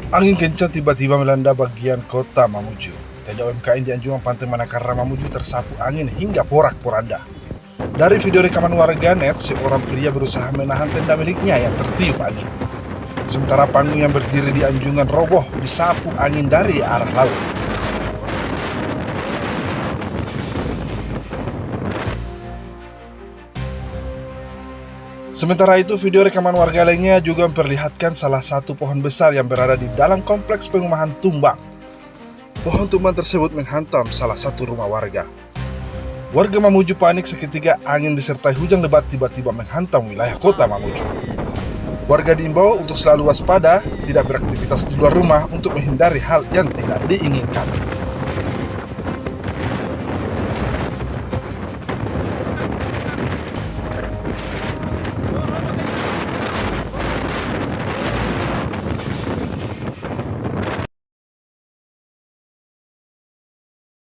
Angin kencang tiba-tiba melanda bagian kota Mamuju. Tenda UMKM di Anjungan Pantai Manakara Mamuju tersapu angin hingga porak-poranda. Dari video rekaman warganet, seorang pria berusaha menahan tenda miliknya yang tertiup angin. Sementara panggung yang berdiri di Anjungan roboh disapu angin dari arah laut. Sementara itu, video rekaman warga lainnya juga memperlihatkan salah satu pohon besar yang berada di dalam kompleks perumahan tumbang. Pohon tumbang tersebut menghantam salah satu rumah warga. Warga Mamuju panik seketika angin disertai hujan lebat tiba-tiba menghantam wilayah kota Mamuju. Warga diimbau untuk selalu waspada, tidak beraktivitas di luar rumah untuk menghindari hal yang tidak diinginkan.